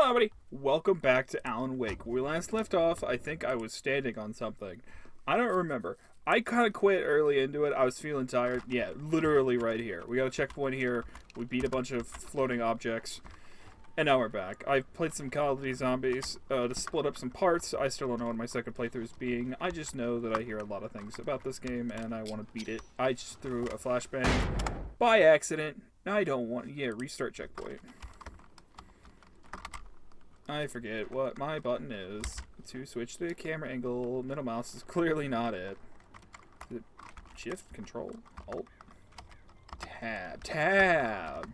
everybody! Welcome back to Alan Wake. When we last left off, I think I was standing on something. I don't remember. I kind of quit early into it. I was feeling tired. Yeah, literally right here. We got a checkpoint here. We beat a bunch of floating objects. And now we're back. I've played some Call of Duty Zombies to split up some parts. I still don't know what my second playthrough is being. I just know that I hear a lot of things about this game, and I want to beat it. I just threw a flashbang by accident. I don't want... Yeah, restart checkpoint. I forget what my button is to switch the camera angle. Middle mouse is clearly not it. Is it shift, control, alt, tab.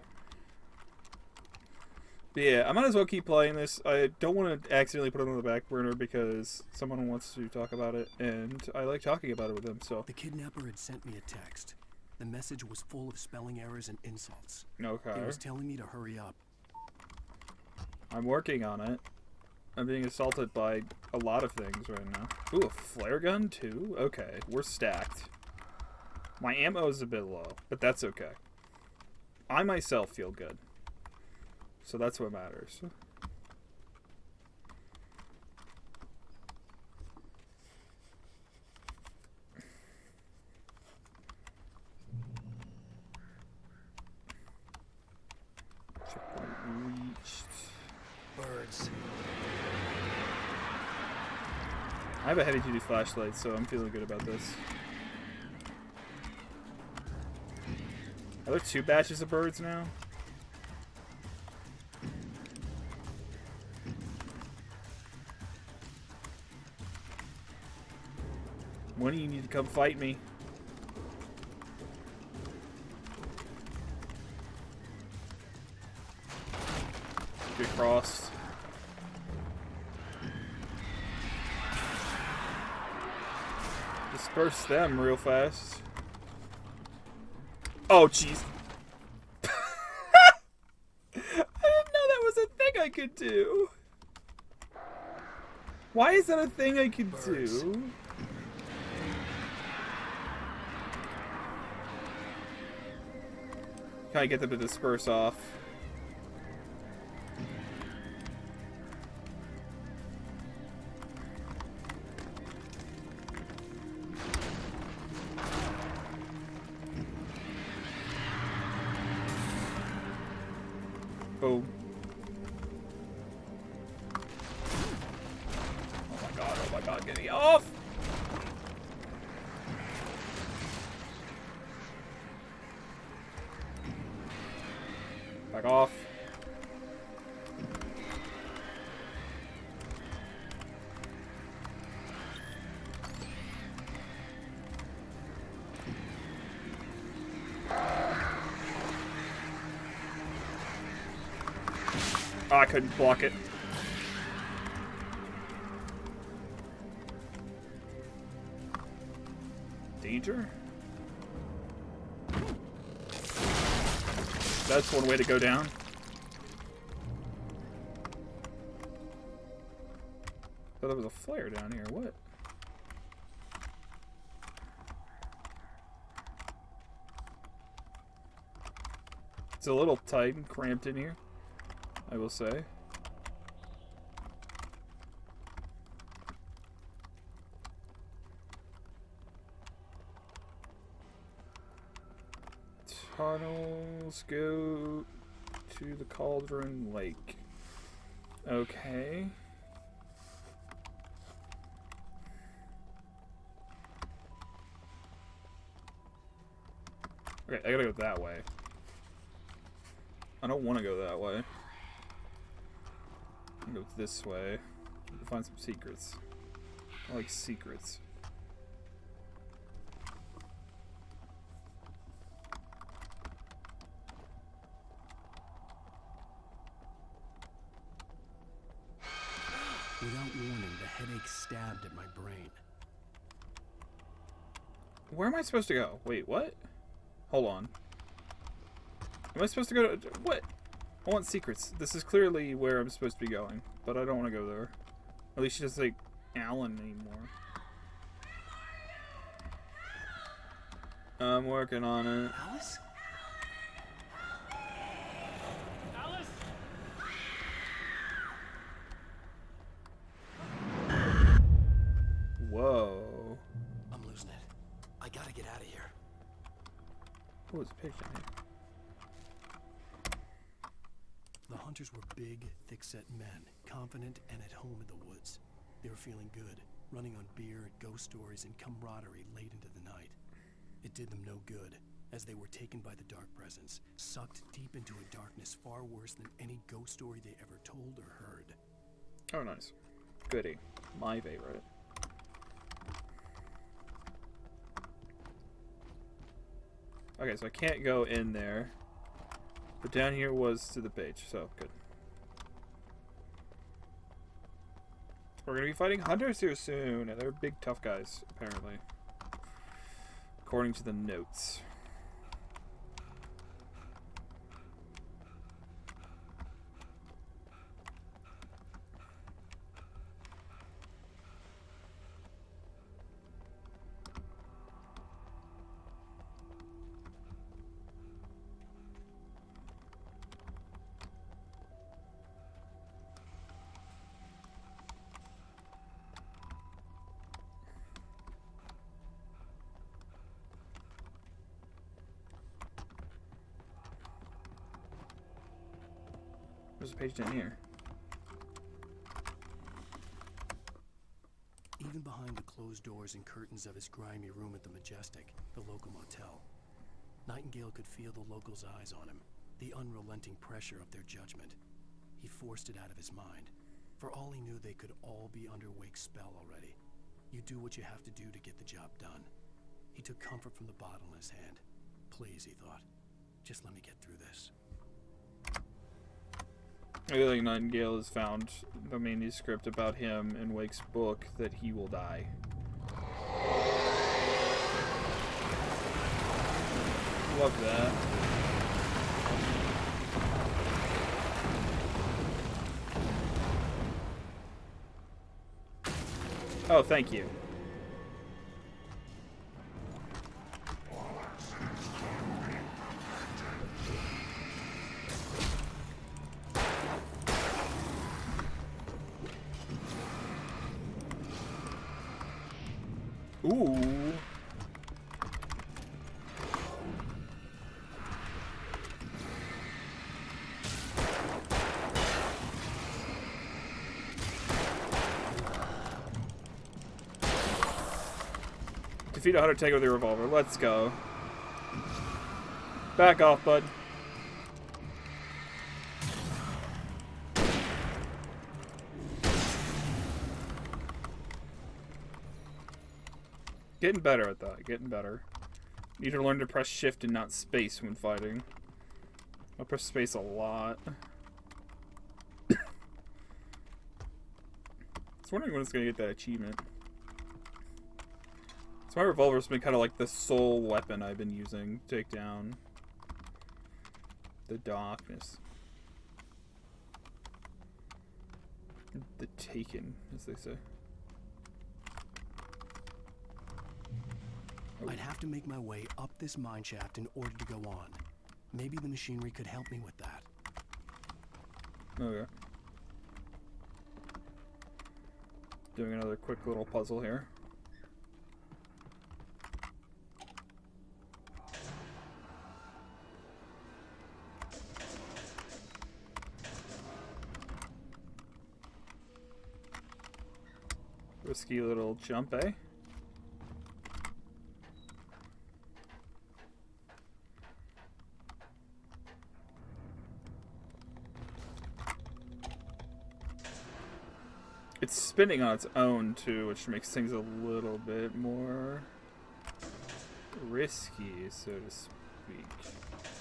But yeah, I might as well keep playing this. I don't want to accidentally put it on the back burner because someone wants to talk about it, and I like talking about it with them, so. The kidnapper had sent me a text. The message was full of spelling errors and insults. Okay. He was telling me to hurry up. I'm working on it. I'm being assaulted by a lot of things right now. Ooh, a flare gun too? Okay, we're stacked. My ammo is a bit low, but that's okay. I myself feel good. So that's what matters. Checkpoint reached. Birds. I have a heavy-duty flashlight, so I'm feeling good about this. Are there 2 batches of birds now? When do you need to come fight me? Get crossed. Disperse them real fast. Oh, jeez. I didn't know that was a thing I could do. Why is that a thing I could do? Can I get them to disperse off? Boom. Oh my god, get me off! Back off. Oh, I couldn't block it. Danger? That's one way to go down. Thought there was a flare down here. What? It's a little tight and cramped in here, I will say. Tunnels go to the Cauldron Lake. Okay. Okay, I gotta go that way. I don't want to go that way. I'll go this way to find some secrets. I like secrets. Without warning, the headache stabbed at my brain. Where am I supposed to go? Wait, what? Hold on. Am I supposed to go to... What? I want secrets. This is clearly where I'm supposed to be going, but I don't want to go there. At least she doesn't say Alan anymore. I'm working on it. Alice? Oh, it's a page down here. The hunters were big, thick-set men, confident and at home in the woods. They were feeling good, running on beer, ghost stories, and camaraderie late into the night. It did them no good, as they were taken by the dark presence, sucked deep into a darkness far worse than any ghost story they ever told or heard. Oh, nice. Goody. My favorite. Okay, so I can't go in there. But down here was to the page, so good. We're going to be fighting hunters here soon, and they're big, tough guys, apparently. According to the notes. There's a page down here. Even behind the closed doors and curtains of his grimy room at the Majestic, the local motel, Nightingale could feel the locals' eyes on him, the unrelenting pressure of their judgment. He forced it out of his mind. For all he knew, they could all be under Wake's spell already. You do what you have to do to get the job done. He took comfort from the bottle in his hand. Please, he thought, just let me get through this. I feel like Nightingale has found the manuscript about him in Wake's book that he will die. Love that. Oh, thank you. Ooh. Defeat a hunter, take with a revolver. Let's go. Back off, bud. Getting better at that. Getting better. Need to learn to press shift and not space when fighting. I press space a lot. I was wondering when it's going to get that achievement. So my revolver's been kind of like the sole weapon I've been using to take down the darkness. The Taken, as they say. I'd have to make my way up this mine shaft in order to go on. Maybe the machinery could help me with that. Okay. Doing another quick little puzzle here. Risky little jump, eh? It's spinning on its own too, which makes things a little bit more risky, so to speak.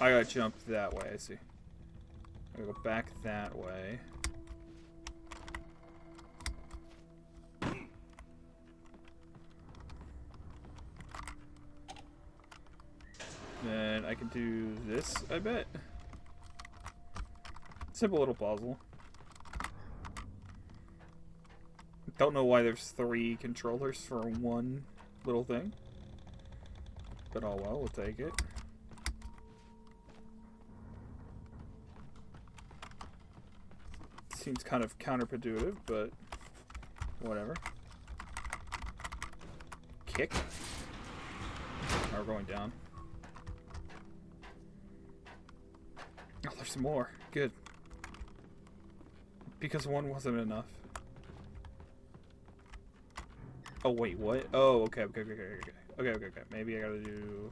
I gotta jump that way, I see. I gotta go back that way. Then I can do this, I bet. Simple little puzzle. Don't know why there's 3 controllers for one little thing. But oh well, we'll take it. Seems kind of counterproductive, but whatever. Kick. Oh, we're going down. There's some more. Good. Because one wasn't enough. Oh, wait, what? Oh, okay. Okay. Maybe I gotta do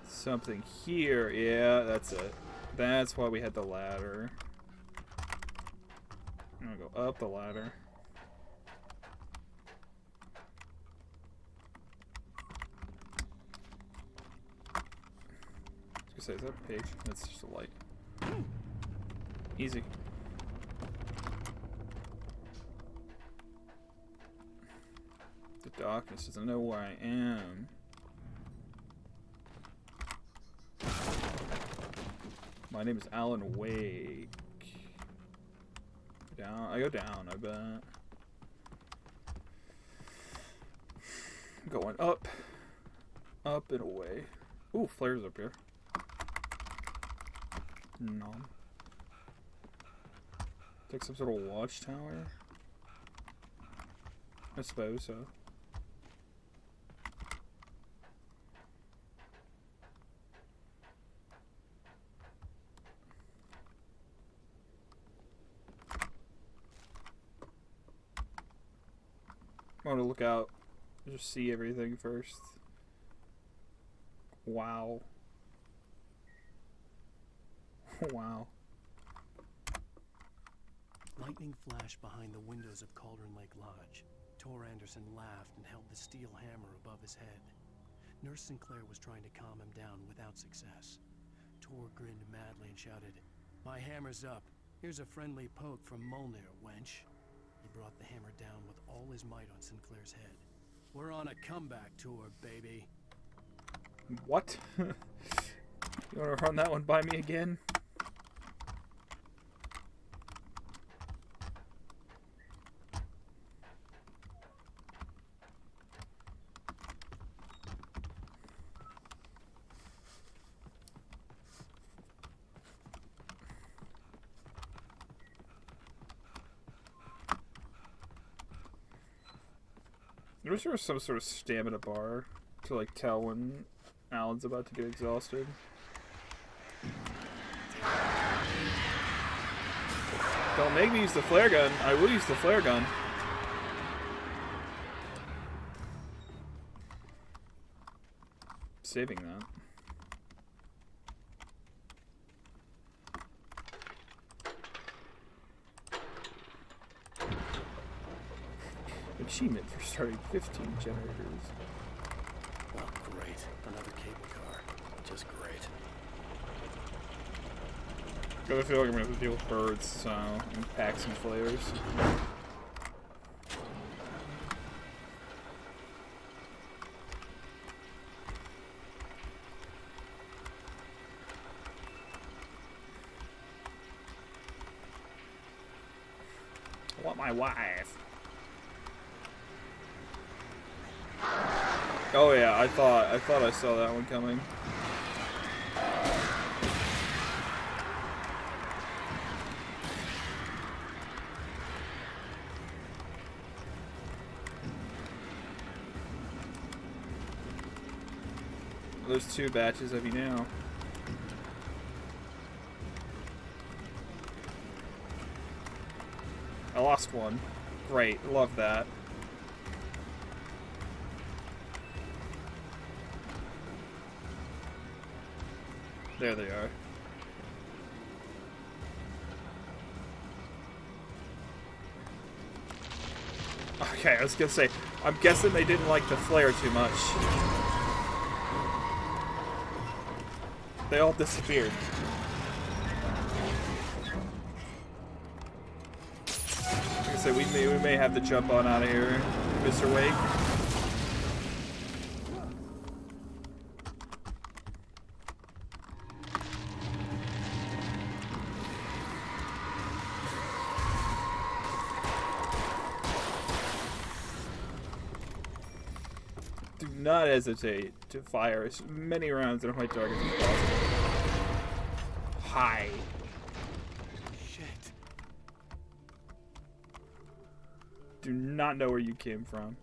something here. Yeah, that's it. That's why we had the ladder. I'm gonna go up the ladder. I was gonna say, is that a page? That's just a light. Easy. The darkness doesn't know where I am. My name is Alan Wake. Down. I go down, I bet. I'm going up. Up and away. Ooh, flares up here. No. Like some sort of watchtower? I suppose so. I want to look out. Just see everything first. Wow. Wow. Lightning flashed behind the windows of Cauldron Lake Lodge. Tor Anderson laughed and held the steel hammer above his head. Nurse Sinclair was trying to calm him down without success. Tor grinned madly and shouted, "My hammer's up. Here's a friendly poke from Molnir, wench." He brought the hammer down with all his might on Sinclair's head. "We're on a comeback tour, baby." What? You want to run that one by me again? I wish there was some sort of stamina bar to like tell when Alan's about to get exhausted. Don't make me use the flare gun. I will use the flare gun. Saving that. Achievement for starting 15 generators. Oh, great. Another cable car. Just great. I feel like I'm gonna have to deal with birds, so and pack some flares. I want my wife. Oh yeah, I thought I saw that one coming. There's 2 batches of you now. I lost one. Great, love that. There they are. Okay, I was gonna say, I'm guessing they didn't like the flare too much. They all disappeared. Like I said, we may have to jump on out of here, Mr. Wake. Do not hesitate to fire as many rounds at my targets as possible. Hi. Shit. Do not know where you came from.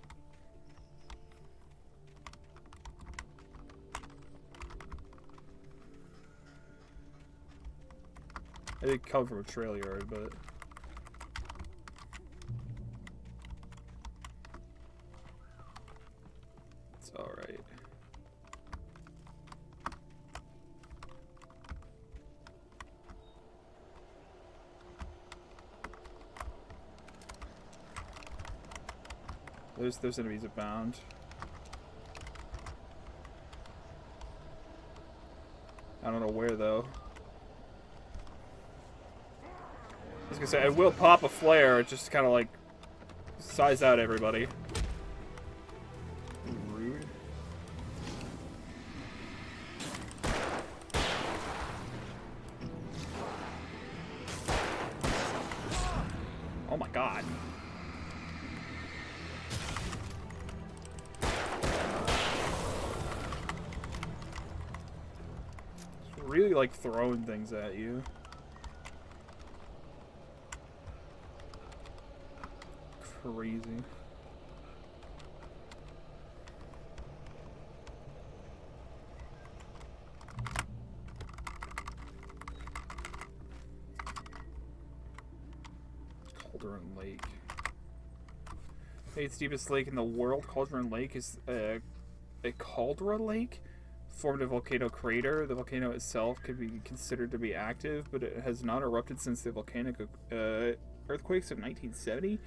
I did come from a trail yard, but... it's alright. There's enemies abound. I don't know where though. I was gonna say I will pop a flare, just kind of like size out everybody. Rude. Oh my god. Really like throwing things at you. Crazy. Cauldron Lake. Hey, it's deepest lake in the world. Cauldron Lake is a caldera lake. Formed a volcano crater. The volcano itself could be considered to be active, but it has not erupted since the volcanic earthquakes of 1970.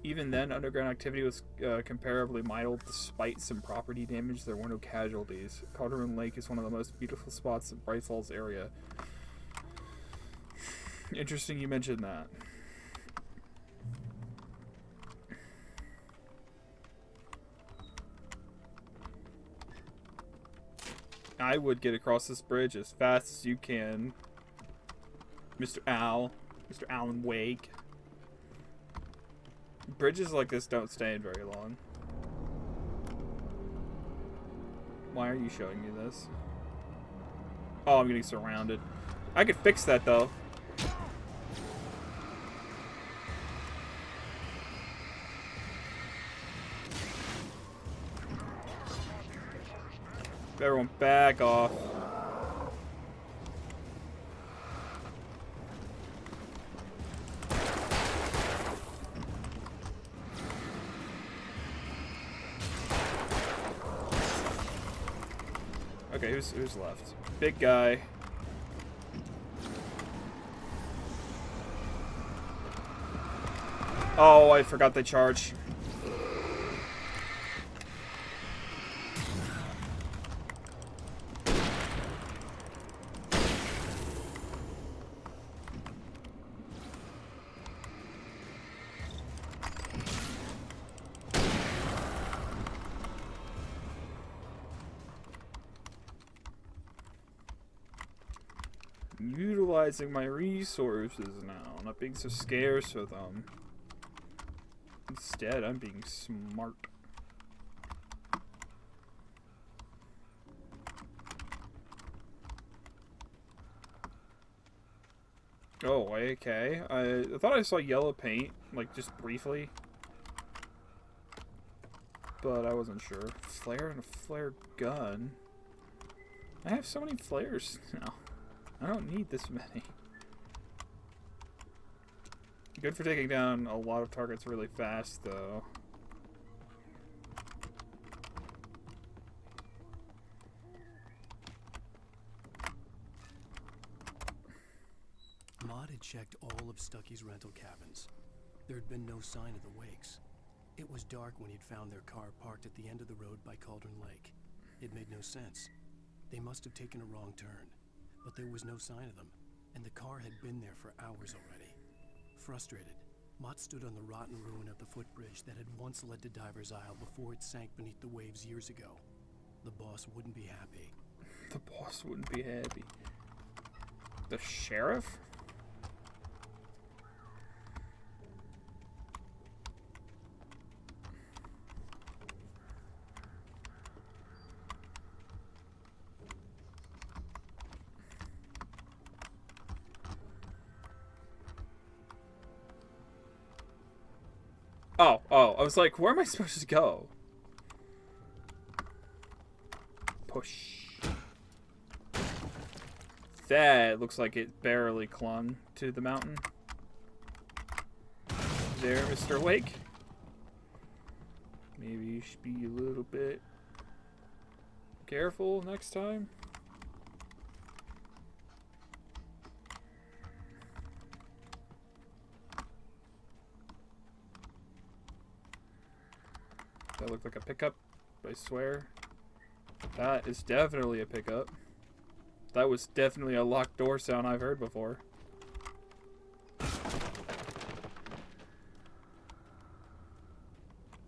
Even then, underground activity was comparably mild. Despite some property damage, there were no casualties. Cauldron Lake is one of the most beautiful spots in Bright Falls area. Interesting you mentioned that. I would get across this bridge as fast as you can, Mr. Alan Wake. Bridges like this don't stand very long. Why are you showing me this? Oh, I'm getting surrounded. I could fix that though. Everyone back off. Okay, who's left? Big guy. Oh, I forgot they charge. Utilizing my resources now, not being so scarce with them. Instead, I'm being smart. Oh, okay. I thought I saw yellow paint, like, just briefly. But I wasn't sure. Flare and a flare gun. I have so many flares now. I don't need this many. Good for taking down a lot of targets really fast, though. Maud had checked all of Stucky's rental cabins. There had been no sign of the Wakes. It was dark when he'd found their car parked at the end of the road by Cauldron Lake. It made no sense. They must have taken a wrong turn. But there was no sign of them, and the car had been there for hours already. Frustrated, Mott stood on the rotten ruin of the footbridge that had once led to Diver's Isle before it sank beneath the waves years ago. The boss wouldn't be happy. The boss wouldn't be happy. The sheriff? Oh, I was like, where am I supposed to go? Push. That looks like it barely clung to the mountain. There, Mr. Wake. Maybe you should be a little bit careful next time. That looked like a pickup, I swear. That is definitely a pickup. That was definitely a locked door sound I've heard before.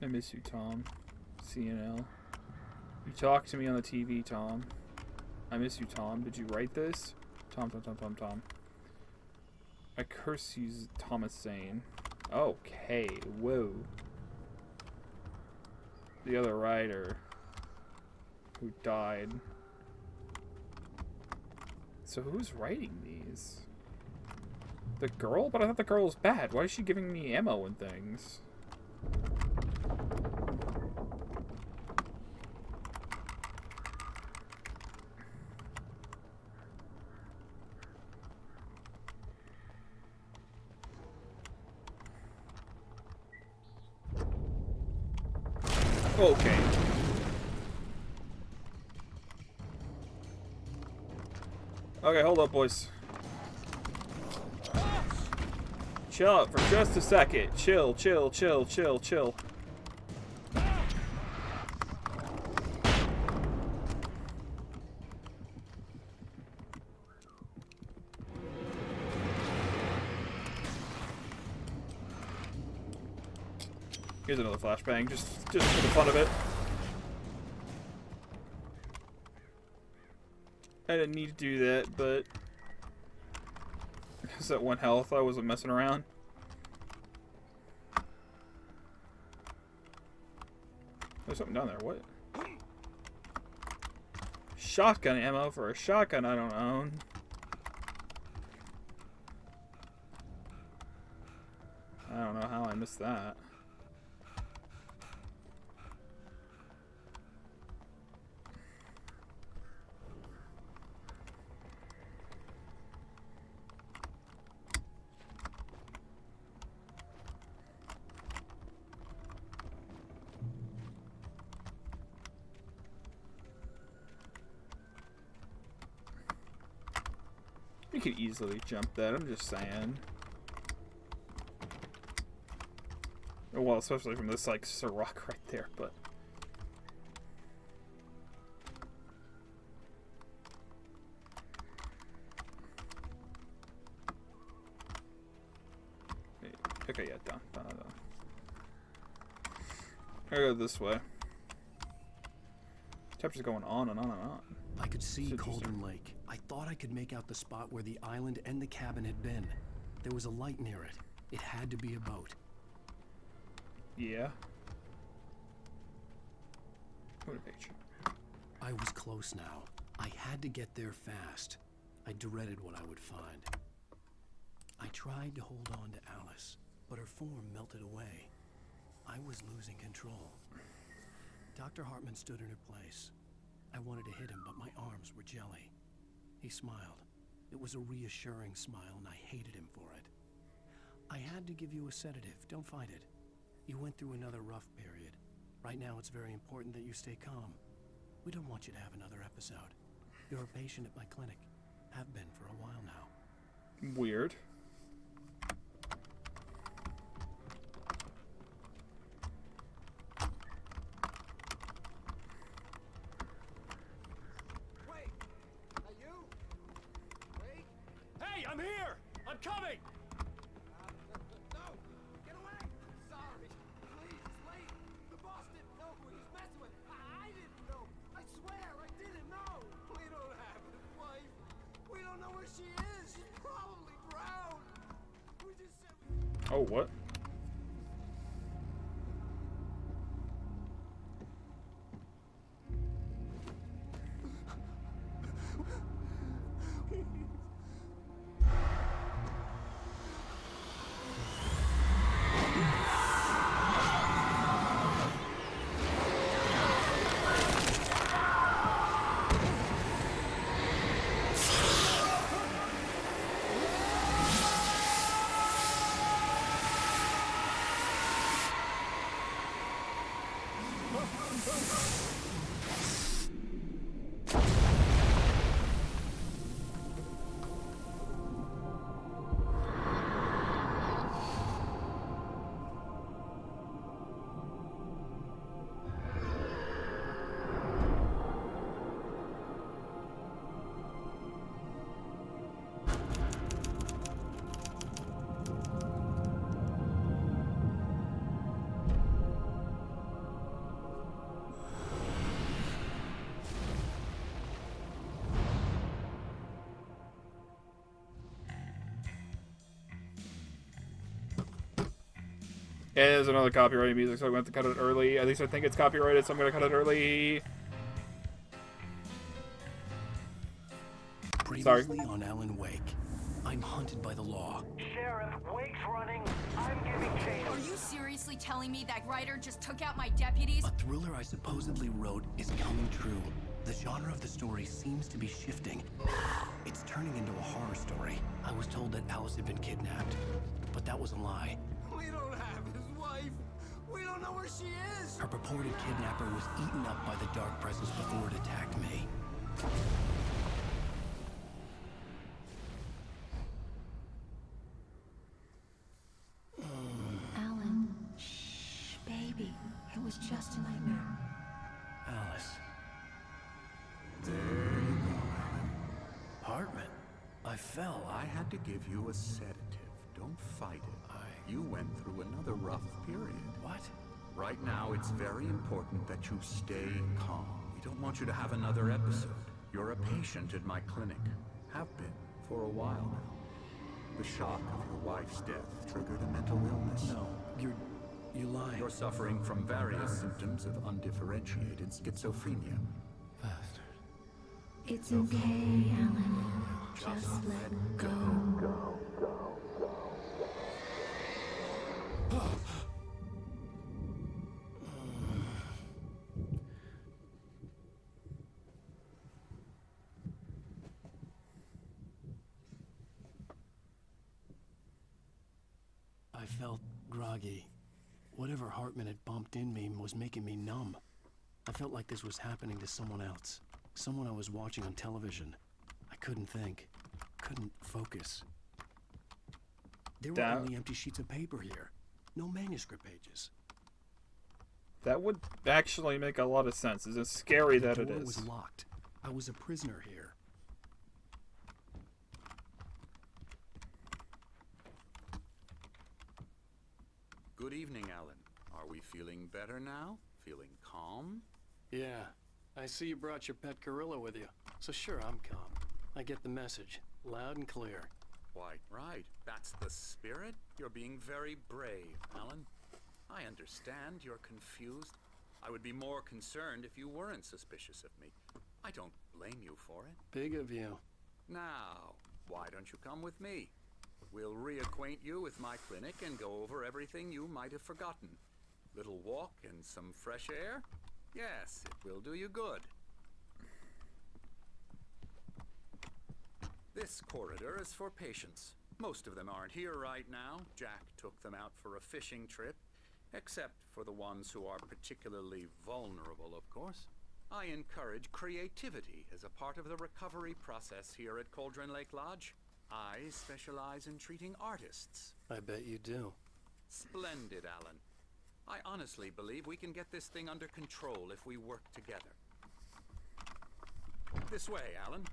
I miss you, Tom. CNL. You talked to me on the TV, Tom. I miss you, Tom. Did you write this? Tom. I curse you, Thomas Zane. Okay, whoa. The other writer who died. So who's writing these? The girl? But I thought the girl was bad. Why is she giving me ammo and things? Okay. Okay, hold up, boys. Chill out for just a second. Chill. Here's another flashbang, just for the fun of it. I didn't need to do that, but because that one health, I wasn't messing around. There's something down there. What? Shotgun ammo for a shotgun I don't own. I don't know how I missed that. You could easily jump that, I'm just saying. Well, especially from this, like, rock right there, but... Okay, yeah, done. I go this way. Chapter's going on and on and on. I could see Cauldron Lake. I thought I could make out the spot where the island and the cabin had been. There was a light near it. It had to be a boat. Yeah. What a picture. I was close now. I had to get there fast. I dreaded what I would find. I tried to hold on to Alice, but her form melted away. I was losing control. Dr. Hartman stood in her place. I wanted to hit him, but my arms were jelly. He smiled. It was a reassuring smile, and I hated him for it. I had to give you a sedative. Don't fight it. You went through another rough period. Right now, it's very important that you stay calm. We don't want you to have another episode. You're a patient at my clinic. Have been for a while now. Weird. I'm here! I'm coming! No! Get away! Sorry. Please, it's late. The boss didn't know who he was messing with. I didn't know. I swear, I didn't know. We don't have his wife. We don't know where she is. She's probably drowned. We just said we... Oh, what? there's another copyrighted music, so I'm going to have to cut it early. At least I think it's copyrighted, so I'm going to cut it early. Previously on Alan Wake, I'm hunted by the law. Sheriff, Wake's running. I'm giving chase. Are you seriously telling me that writer just took out my deputies? A thriller I supposedly wrote is coming true. The genre of the story seems to be shifting. It's turning into a horror story. I was told that Alice had been kidnapped, but that was a lie. We don't have his wife. We don't know where she is. Her purported kidnapper was eaten up by the dark presence before it attacked me. Alan, shh, baby. It was just a nightmare. Alice. There you go, Alan. Hartman. I fell. I had to give you a sedative. Don't fight it. You went through another rough period. What? Right now, it's very important that you stay calm. We don't want you to have another episode. You're a patient at my clinic. Have been for a while now. The shock of your wife's death triggered a mental illness. No, you're lying. You're suffering from various symptoms of undifferentiated schizophrenia. Bastard. It's okay, Alan. Just let go. I felt groggy. Whatever Hartman had bumped in me was making me numb. I felt like this was happening to someone else. Someone I was watching on television. I couldn't think. Couldn't focus. There were only empty sheets of paper here. No manuscript pages. That would actually make a lot of sense. It's as scary that The it door is. was locked. I was a prisoner here. Good evening, Alan. Are we feeling better now? Feeling calm? Yeah. I see you brought your pet gorilla with you. So sure, I'm calm. I get the message. Loud and clear. Quite right. That's the spirit. You're being very brave, Alan. I understand you're confused. I would be more concerned if you weren't suspicious of me. I don't blame you for it. Big of you. Now, why don't you come with me? We'll reacquaint you with my clinic and go over everything you might have forgotten. Little walk and some fresh air? Yes, it will do you good. This corridor is for patients. Most of them aren't here right now. Jack took them out for a fishing trip, except for the ones who are particularly vulnerable, of course. I encourage creativity as a part of the recovery process here at Cauldron Lake Lodge. I specialize in treating artists. I bet you do. Splendid, Alan. I honestly believe we can get this thing under control if we work together. This way, Alan.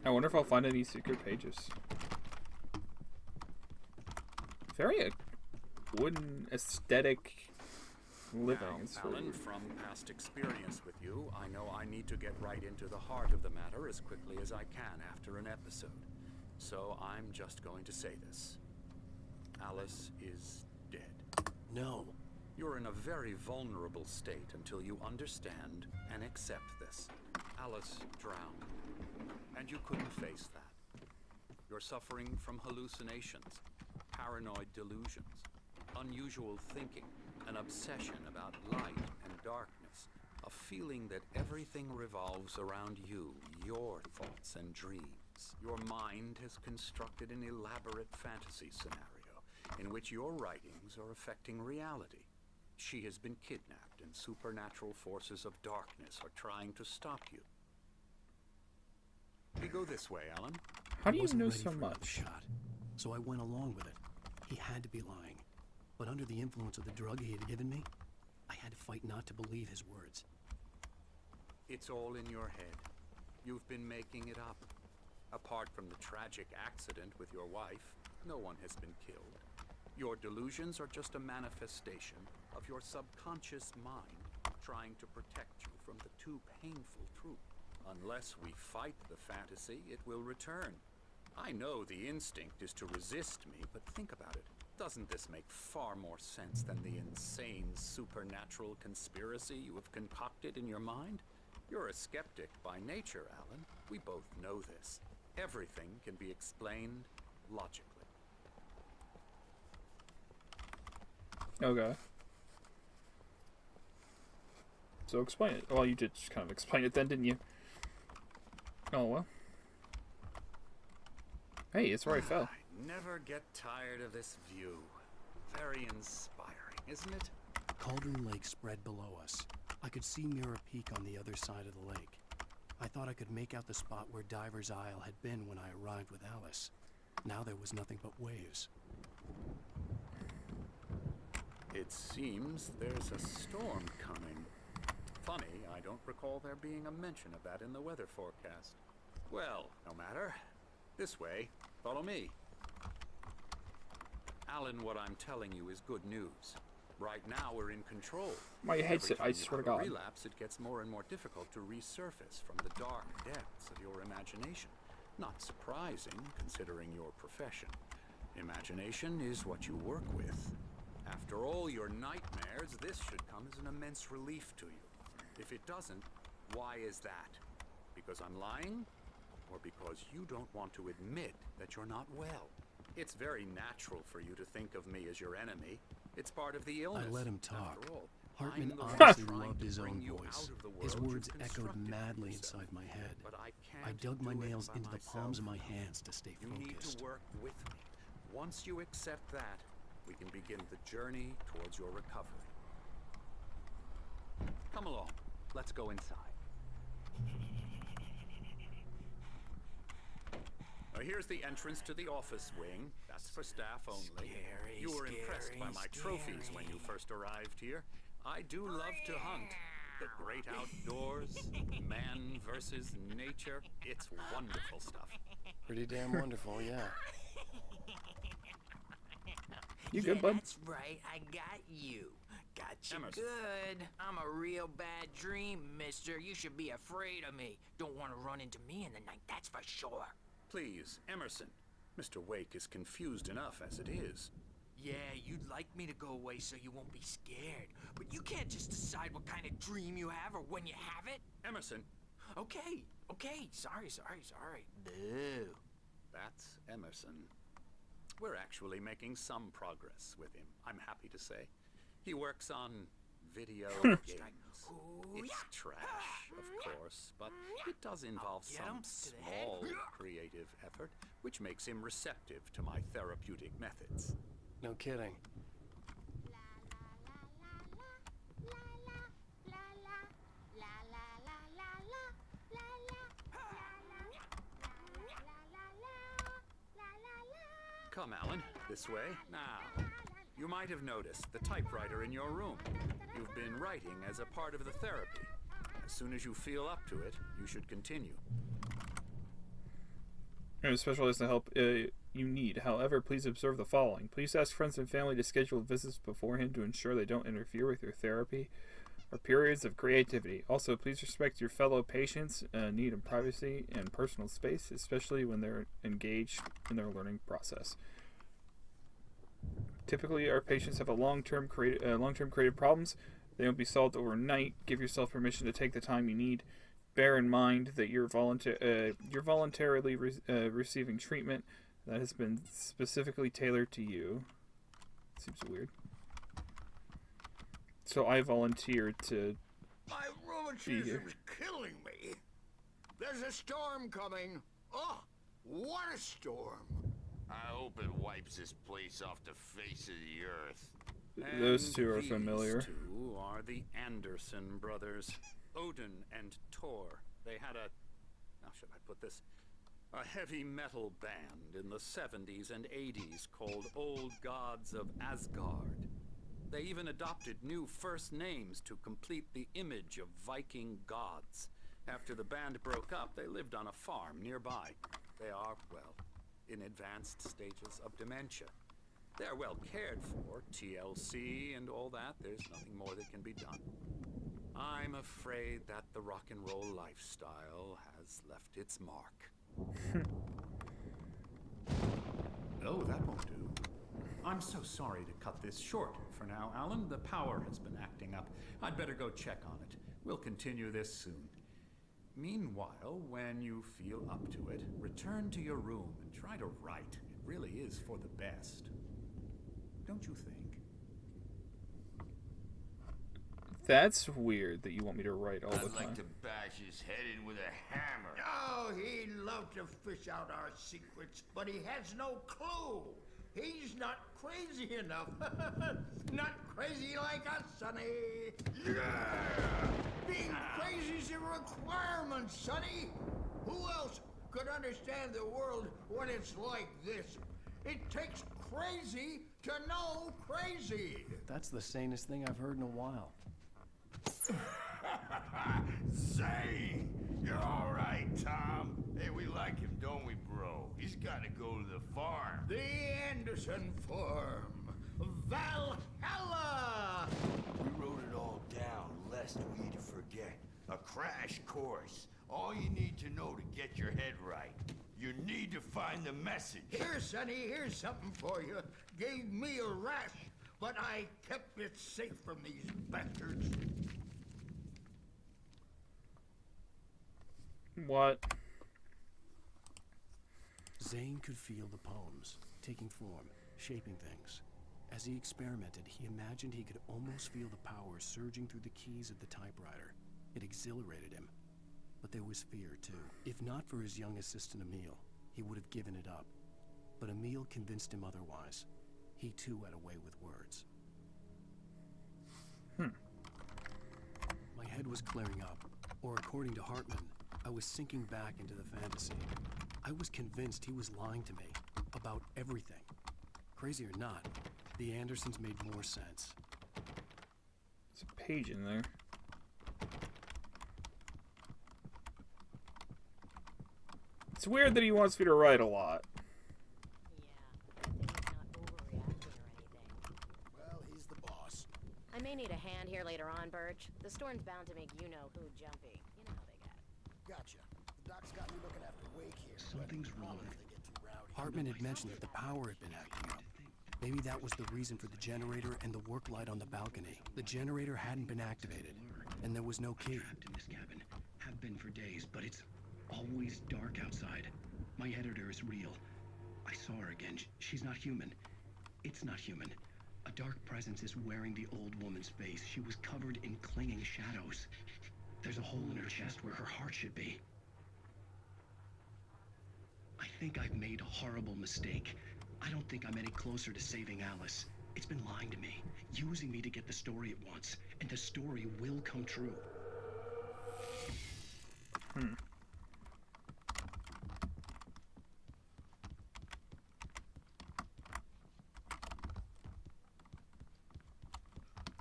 I wonder if I'll find any secret pages. Very wooden aesthetic living. Now, Alan, from past experience with you, I know I need to get right into the heart of the matter as quickly as I can after an episode. So I'm just going to say this. Alice is dead. No. You're in a very vulnerable state until you understand and accept this. Alice drowned, and you couldn't face that. You're suffering from hallucinations, paranoid delusions, unusual thinking, an obsession about light and darkness, a feeling that everything revolves around you, your thoughts and dreams. Your mind has constructed an elaborate fantasy scenario in which your writings are affecting reality. She has been kidnapped, and supernatural forces of darkness are trying to stop you. We go this way, Alan. How do you Wasn't know ready so for another much? shot, so I went along with it. He had to be lying. But under the influence of the drug he had given me, I had to fight not to believe his words. It's all in your head. You've been making it up. Apart from the tragic accident with your wife, no one has been killed. Your delusions are just a manifestation of your subconscious mind trying to protect you from the too painful truth. Unless we fight the fantasy, it will return. I know the instinct is to resist me, but think about it. Doesn't this make far more sense than the insane supernatural conspiracy you have concocted in your mind? You're a skeptic by nature, Alan. We both know this. Everything can be explained logically. Okay. So explain it. Well, you did just kind of explain it then, didn't you? Oh, well. Hey, it's where I fell. I never get tired of this view. Very inspiring, isn't it? Cauldron Lake spread below us. I could see Mirror Peak on the other side of the lake. I thought I could make out the spot where Diver's Isle had been when I arrived with Alice. Now there was nothing but waves. It seems there's a storm coming. Funny, I don't recall there being a mention of that in the weather forecast. Well, no matter. This way. Follow me. Alan, what I'm telling you is good news. Right now, we're in control. My headset, I swear to God. Relapse, it gets more and more difficult to resurface from the dark depths of your imagination. Not surprising, considering your profession. Imagination is what you work with. After all your nightmares, this should come as an immense relief to you. If it doesn't, why is that? Because I'm lying? Or because you don't want to admit that you're not well? It's very natural for you to think of me as your enemy. It's part of the illness. I let him talk. After all, Hartman I'm the one obviously trying loved to his bring own you voice. out of the His world words you've echoed constructed madly yourself. inside my head. But I I can't dug my do it nails by into the palms of my myself. hands to stay You need focused. to work with me. Once you accept that, we can begin the journey towards your recovery. Come along. Let's go inside. Now, here's the entrance to the office wing. That's for staff only. You were impressed by my trophies when you first arrived here. I do love to hunt. The great outdoors, man versus nature. It's wonderful stuff. Pretty damn wonderful, yeah. You good, bud? That's right, I got you. Got you Emerson. good. I'm a real bad dream, mister. You should be afraid of me. Don't want to run into me in the night, that's for sure. Please, Emerson. Mr. Wake is confused enough as it is. Yeah, you'd like me to go away so you won't be scared. But you can't just decide what kind of dream you have or when you have it. Emerson, Okay, sorry. Boo. that's Emerson. We're actually making some progress with him, I'm happy to say. He works on video games. Ooh, It's yeah. trash, of course, but it does involve get some 'em to the head. small creative effort, which makes him receptive to my therapeutic methods. No kidding. Come, Alan, this way. Now, you might have noticed the typewriter in your room. You've been writing as a part of the therapy. As soon as you feel up to it, you should continue. You're a specialist in help you need. However, please observe the following. Please ask friends and family to schedule visits beforehand to ensure they don't interfere with your therapy or periods of creativity. Also, please respect your fellow patients' need of privacy and personal space, especially when they're engaged in their learning process. Typically, our patients have long-term creative problems. They won't be solved overnight. Give yourself permission to take the time you need. Bear in mind that you're voluntarily receiving treatment that has been specifically tailored to you. Seems weird. So I volunteered to My be here. rheumatism's killing me. There's a storm coming. Oh, what a storm. I hope it wipes this place off the face of the earth. Those And two are these familiar. two are the Anderson brothers, Odin and Tor. They had how should I put this? A heavy metal band in the 70s and 80s called Old Gods of Asgard. They even adopted new first names to complete the image of Viking gods. After the band broke up, they lived on a farm nearby. They are, well, in advanced stages of dementia. They're well cared for, TLC and all that. There's nothing more that can be done. I'm afraid that the rock and roll lifestyle has left its mark. no, that won't do. I'm so sorry to cut this short for now, Alan. The power has been acting up. I'd better go check on it. We'll continue this soon. Meanwhile, when you feel up to it, return to your room and try to write. It really is for the best. Don't you think? That's weird that you want me to write all the time. I'd like to bash his head in with a hammer. Oh, he'd love to fish out our secrets, but he has no clue. He's not crazy enough. Not crazy like us, Sonny. Yeah! Being crazy's a requirement, Sonny. Who else could understand the world when it's like this? It takes crazy to know crazy. That's the sanest thing I've heard in a while. Say, you're all right, Tom. Hey, we like him, don't we, bro? He's got to go to the farm. The Anderson Farm. Valhalla! We wrote it all down, lest we'd forget. A crash course. All you need to know to get your head right. You need to find the message. Here, Sonny, here's something for you. Gave me a rash, but I kept it safe from these bastards. What? Zane could feel the poems, taking form, shaping things. As he experimented, he imagined he could almost feel the power surging through the keys of the typewriter. It exhilarated him. But there was fear, too. If not for his young assistant, Emil, he would have given it up. But Emil convinced him otherwise. He, too, had a way with words. My head was clearing up, or according to Hartman, I was sinking back into the fantasy. I was convinced he was lying to me about everything. Crazy or not, the Andersons made more sense. There's a page in there. It's weird that he wants me to write a lot. Well, he's the boss. I may need a hand here later on, Birch. The storm's bound to make you-know-who jumpy. You know how they get. Gotcha. The doc's got me looking after Wake here. Something's wrong. Hartman had mentioned that the power had been acting up. Maybe that was the reason for the generator and the work light on the balcony. The generator hadn't been activated, and there was no key. Trapped in this cabin. Have been for days, but it's always dark outside. My editor is real. I saw her again. She's not human. It's not human. A dark presence is wearing the old woman's face. She was covered in clinging shadows. There's a hole in her chest where her heart should be. I think I've made a horrible mistake. I don't think I'm any closer to saving Alice. It's been lying to me, using me to get the story it wants, and the story will come true.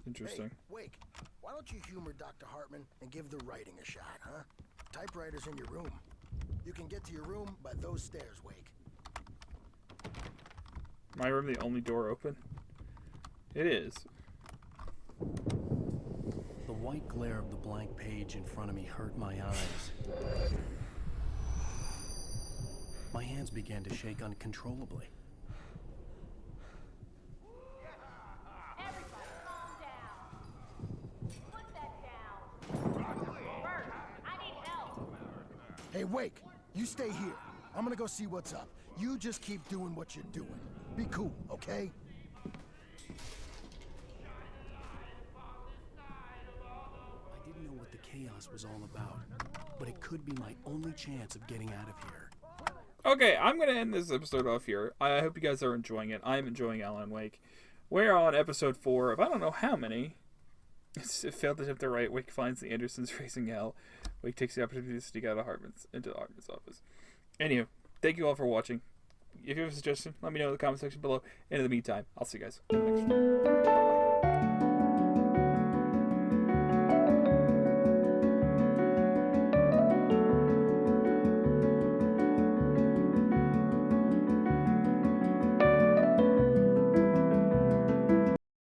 Interesting. Hey, Wake, why don't you humor Dr. Hartman and give the writing a shot, huh? Typewriter's in your room. You can get to your room by those stairs, Wake. My room, the only door open? It is. The white glare of the blank page in front of me hurt my eyes. My hands began to shake uncontrollably. Everybody calm down. Put that down. Bert, I need help. Hey, Wake, you stay here. I'm gonna go see what's up. You just keep doing what you're doing. Be cool, okay? I didn't know what the chaos was all about, but it could be my only chance of getting out of here. Okay, I'm going to end this episode off here. I hope you guys are enjoying it. I'm enjoying Alan Wake. We're on episode 4 of I don't know how many. It failed to hit the right. Wake finds the Andersons facing hell. Wake takes the opportunity to sneak out of into Hartman's office. Anywho, thank you all for watching. If you have a suggestion, let me know in the comment section below. And in the meantime, I'll see you guys in the next one.